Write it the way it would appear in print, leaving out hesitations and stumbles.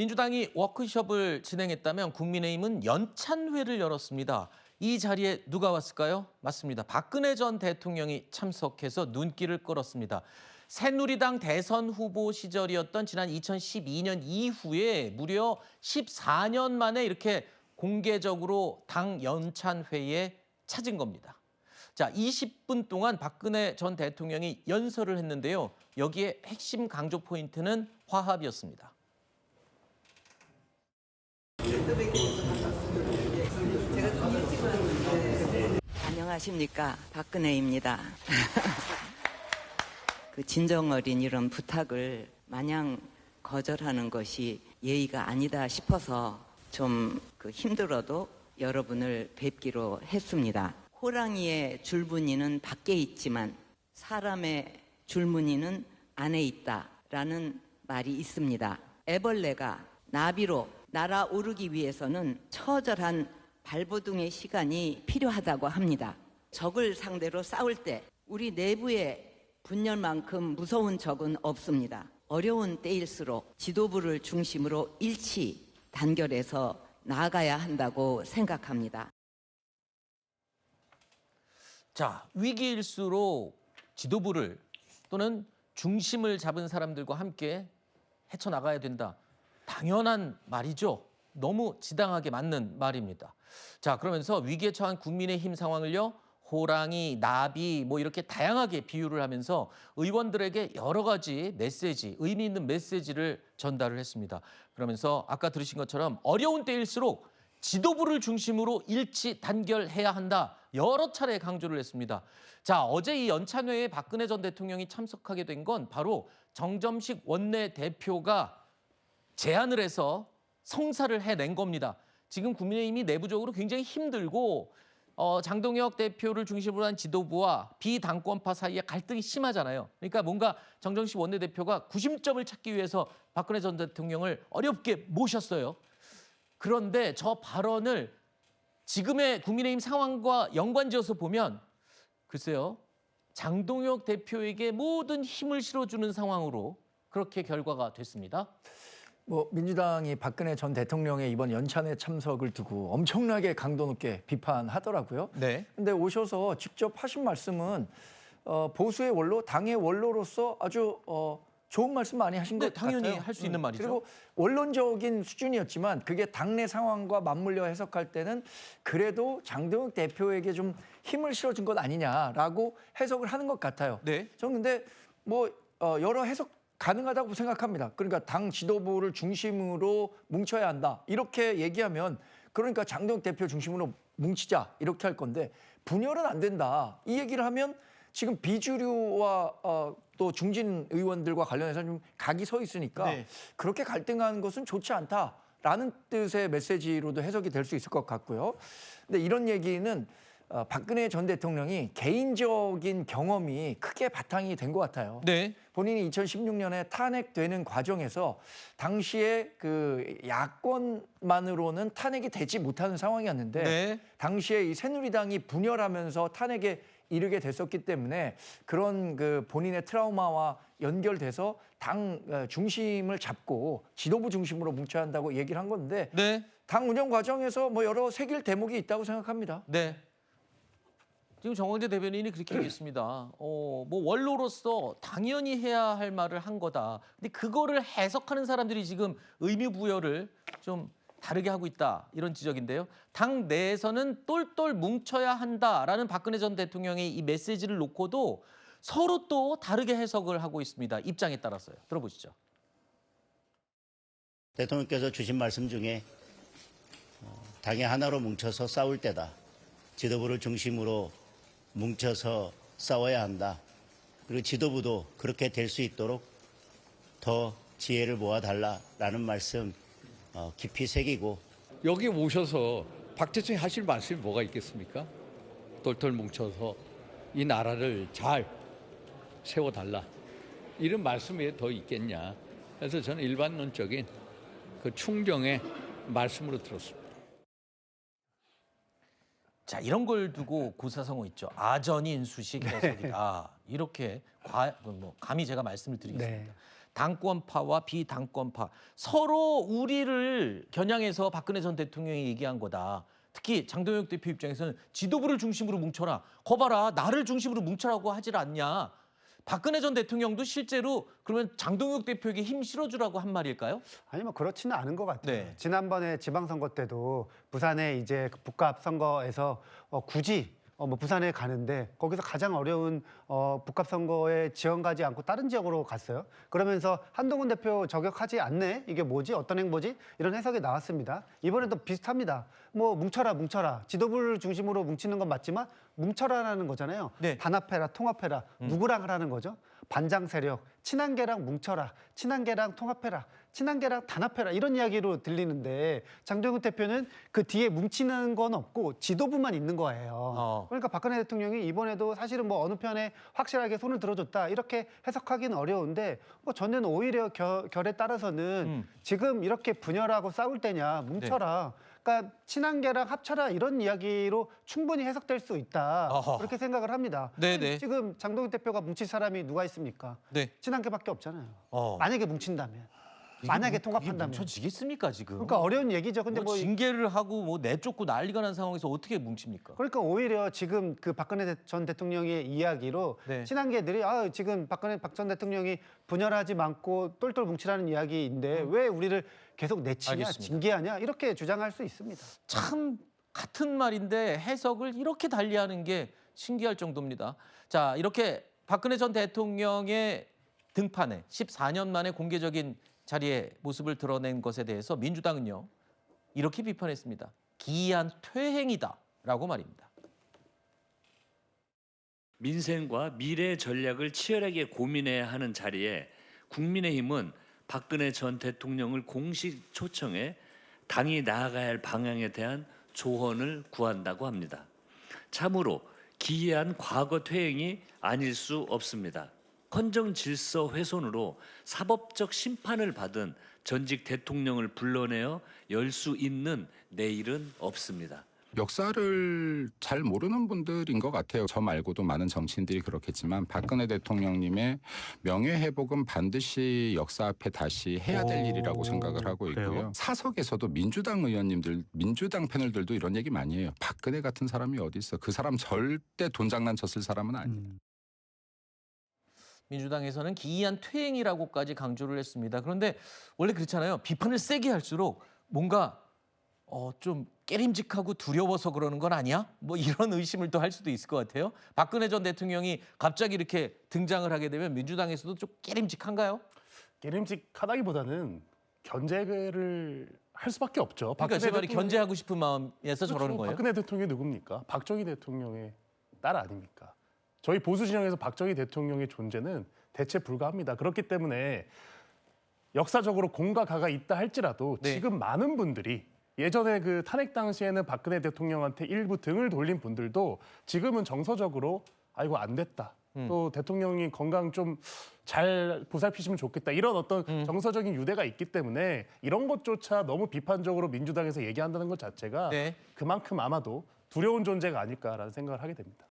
민주당이 워크숍을 진행했다면 국민의힘은 연찬회를 열었습니다. 이 자리에 누가 왔을까요? 맞습니다. 박근혜 전 대통령이 참석해서 눈길을 끌었습니다. 새누리당 대선 후보 시절이었던 지난 2012년 이후에 무려 14년 만에 이렇게 공개적으로 당 연찬회에 찾은 겁니다. 자, 20분 동안 박근혜 전 대통령이 연설을 했는데요. 여기에 핵심 강조 포인트는 화합이었습니다. 안녕하십니까, 박근혜입니다. 그 진정 어린 이런 부탁을 마냥 거절하는 것이 예의가 아니다 싶어서 좀 힘들어도 여러분을 뵙기로 했습니다. 호랑이의 줄무늬는 밖에 있지만 사람의 줄무늬는 안에 있다라는 말이 있습니다. 애벌레가 나비로 날아오르기 위해서는 처절한 발버둥의 시간이 필요하다고 합니다. 적을 상대로 싸울 때 우리 내부의 분열만큼 무서운 적은 없습니다. 어려운 때일수록 지도부를 중심으로 일치 단결해서 나아가야 한다고 생각합니다. 자, 위기일수록 지도부를 또는 중심을 잡은 사람들과 함께 헤쳐나가야 된다. 당연한 말이죠. 너무 지당하게 맞는 말입니다. 자, 그러면서 위기에 처한 국민의힘 상황을요. 호랑이, 나비 이렇게 다양하게 비유를 하면서 의원들에게 여러 가지 메시지, 의미 있는 메시지를 전달을 했습니다. 그러면서 아까 들으신 것처럼 어려운 때일수록 지도부를 중심으로 일치 단결해야 한다. 여러 차례 강조를 했습니다. 자, 어제 이 연찬회에 박근혜 전 대통령이 참석하게 된 건 바로 정점식 원내대표가 제안을 해서 성사를 해낸 겁니다. 지금 국민의힘이 내부적으로 굉장히 힘들고 장동혁 대표를 중심으로 한 지도부와 비당권파 사이에 갈등이 심하잖아요. 그러니까 뭔가 정정식 원내대표가 구심점을 찾기 위해서 박근혜 전 대통령을 어렵게 모셨어요. 그런데 저 발언을 지금의 국민의힘 상황과 연관지어서 보면 글쎄요. 장동혁 대표에게 모든 힘을 실어주는 상황으로 그렇게 결과가 됐습니다. 민주당이 박근혜 전 대통령의 이번 연찬회 참석을 두고 엄청나게 강도 높게 비판하더라고요. 네. 근데 오셔서 직접 하신 말씀은 보수의 원로, 당의 원로로서 아주 좋은 말씀 많이 하신 것 같아요. 당연히 할 수 있는 말이죠. 그리고 원론적인 수준이었지만 그게 당내 상황과 맞물려 해석할 때는 그래도 장동혁 대표에게 좀 힘을 실어준 것 아니냐라고 해석을 하는 것 같아요. 네. 저는 근데 여러 해석 가능하다고 생각합니다. 그러니까 당 지도부를 중심으로 뭉쳐야 한다. 이렇게 얘기하면 그러니까 장동혁 대표 중심으로 뭉치자 이렇게 할 건데 분열은 안 된다. 이 얘기를 하면 지금 비주류와 또 중진 의원들과 관련해서 좀 각이 서 있으니까 네. 그렇게 갈등하는 것은 좋지 않다라는 뜻의 메시지로도 해석이 될 수 있을 것 같고요. 근데 이런 얘기는 박근혜 전 대통령이 개인적인 경험이 크게 바탕이 된 것 같아요. 네. 본인이 2016년에 탄핵되는 과정에서 당시에 그 야권만으로는 탄핵이 되지 못하는 상황이었는데 네. 당시에 이 새누리당이 분열하면서 탄핵에 이르게 됐었기 때문에 그런 그 본인의 트라우마와 연결돼서 당 중심을 잡고 지도부 중심으로 뭉쳐야 한다고 얘기를 한 건데 네. 당 운영 과정에서 여러 새길 대목이 있다고 생각합니다. 네. 지금 정광재 대변인이 그렇게 얘기했습니다. 원로로서 당연히 해야 할 말을 한 거다. 근데 그거를 해석하는 사람들이 지금 의미 부여를 좀 다르게 하고 있다. 이런 지적인데요. 당 내에서는 똘똘 뭉쳐야 한다라는 박근혜 전 대통령의 이 메시지를 놓고도 서로 또 다르게 해석을 하고 있습니다. 입장에 따라서요. 들어보시죠. 대통령께서 주신 말씀 중에 당이 하나로 뭉쳐서 싸울 때다. 지도부를 중심으로 뭉쳐서 싸워야 한다. 그리고 지도부도 그렇게 될 수 있도록 더 지혜를 모아달라라는 말씀 깊이 새기고 여기 오셔서 박 대통령이 하실 말씀이 뭐가 있겠습니까? 똘똘 뭉쳐서 이 나라를 잘 세워달라. 이런 말씀이 더 있겠냐. 그래서 저는 일반론적인 그 충정의 말씀으로 들었습니다. 자, 이런 걸 두고 고사성어 있죠. 아전인수식 해석이다. 이렇게 감히 제가 말씀을 드리겠습니다. 네. 당권파와 비당권파 서로 우리를 겨냥해서 박근혜 전 대통령이 얘기한 거다. 특히 장동혁 대표 입장에서는 지도부를 중심으로 뭉쳐라. 거봐라, 나를 중심으로 뭉쳐라고 하질 않냐. 박근혜 전 대통령도 실제로 그러면 장동혁 대표에게 힘 실어주라고 한 말일까요? 아니 뭐 그렇지는 않은 것 같아요. 네. 지난번에 지방선거 때도 부산에 이제 그 북갑 선거에서 굳이 뭐 부산에 가는데 거기서 가장 어려운 북갑 선거에 지원 가지 않고 다른 지역으로 갔어요. 그러면서 한동훈 대표 저격하지 않네. 이게 뭐지? 어떤 행보지? 이런 해석이 나왔습니다. 이번에도 비슷합니다. 뭐 뭉쳐라. 지도부를 중심으로 뭉치는 건 맞지만 뭉쳐라라는 거잖아요. 네. 단합해라, 통합해라. 누구랑 하라는 거죠? 반장 세력, 친한계랑 뭉쳐라, 친한계랑 통합해라, 친한계랑 단합해라 이런 이야기로 들리는데 장동혁 대표는 그 뒤에 뭉치는 건 없고 지도부만 있는 거예요. 그러니까 박근혜 대통령이 이번에도 사실은 뭐 어느 편에 확실하게 손을 들어줬다 이렇게 해석하기는 어려운데 뭐 저는 오히려 결에 따라서는 지금 이렇게 분열하고 싸울 때냐 뭉쳐라. 그러니까 친한계랑 합쳐라 이런 이야기로 충분히 해석될 수 있다. 어허. 그렇게 생각을 합니다. 네네. 지금 장동혁 대표가 뭉칠 사람이 누가 있습니까? 네. 친한계밖에 없잖아요. 어. 만약에 뭉친다면, 만약에 통합한다면. 뭉쳐지겠습니까 지금? 그러니까 어려운 얘기죠. 근데 뭐 뭐 징계를 하고 뭐 내쫓고 난리가 난 상황에서 어떻게 뭉칩니까? 그러니까 오히려 지금 그 박근혜 전 대통령의 이야기로 네. 친한계들이 지금 박 전 대통령이 분열하지 않고 똘똘 뭉치라는 이야기인데 왜 우리를 계속 내치냐, 알겠습니다. 징계하냐 이렇게 주장할 수 있습니다. 참 같은 말인데 해석을 이렇게 달리하는 게 신기할 정도입니다. 자, 이렇게 박근혜 전 대통령의 등판에 14년 만에 공개적인 자리에 모습을 드러낸 것에 대해서 민주당은요. 이렇게 비판했습니다. 기이한 퇴행이다라고 말입니다. 민생과 미래 전략을 치열하게 고민해야 하는 자리에 국민의힘은 박근혜 전 대통령을 공식 초청해 당이 나아가야 할 방향에 대한 조언을 구한다고 합니다. 참으로 기이한 과거 퇴행이 아닐 수 없습니다. 헌정 질서 훼손으로 사법적 심판을 받은 전직 대통령을 불러내어 열 수 있는 내일은 없습니다. 역사를 잘 모르는 분들인 것 같아요. 저 말고도 많은 정치인들이 그렇겠지만 박근혜 대통령님의 명예회복은 반드시 역사 앞에 다시 해야 될 일이라고 생각을 하고 있고요. 그래요? 사석에서도 민주당 의원님들, 민주당 패널들도 이런 얘기 많이 해요. 박근혜 같은 사람이 어디 있어. 그 사람 절대 돈 장난쳤을 사람은 아니에요. 민주당에서는 기이한 퇴행이라고까지 강조를 했습니다. 그런데 원래 그렇잖아요. 비판을 세게 할수록 뭔가 좀 깨림직하고 두려워서 그러는 건 아니야? 뭐 이런 의심을 또 할 수도 있을 것 같아요. 박근혜 전 대통령이 갑자기 이렇게 등장을 하게 되면 민주당에서도 좀 깨림직한가요? 깨림직하다기보다는 견제를 할 수밖에 없죠. 그러니까 제 말이 대통령- 견제하고 싶은 마음에서 저러는 그렇죠. 거예요? 박근혜 대통령이 누굽니까? 박정희 대통령의 딸 아닙니까? 저희 보수 진영에서 박정희 대통령의 존재는 대체 불가합니다. 그렇기 때문에 역사적으로 공과 가가 있다 할지라도 네. 지금 많은 분들이 예전에 그 탄핵 당시에는 박근혜 대통령한테 일부 등을 돌린 분들도 지금은 정서적으로 아이고 안 됐다. 또 대통령이 건강 좀 잘 보살피시면 좋겠다. 이런 어떤 정서적인 유대가 있기 때문에 이런 것조차 너무 비판적으로 민주당에서 얘기한다는 것 자체가 네. 그만큼 아마도 두려운 존재가 아닐까라는 생각을 하게 됩니다.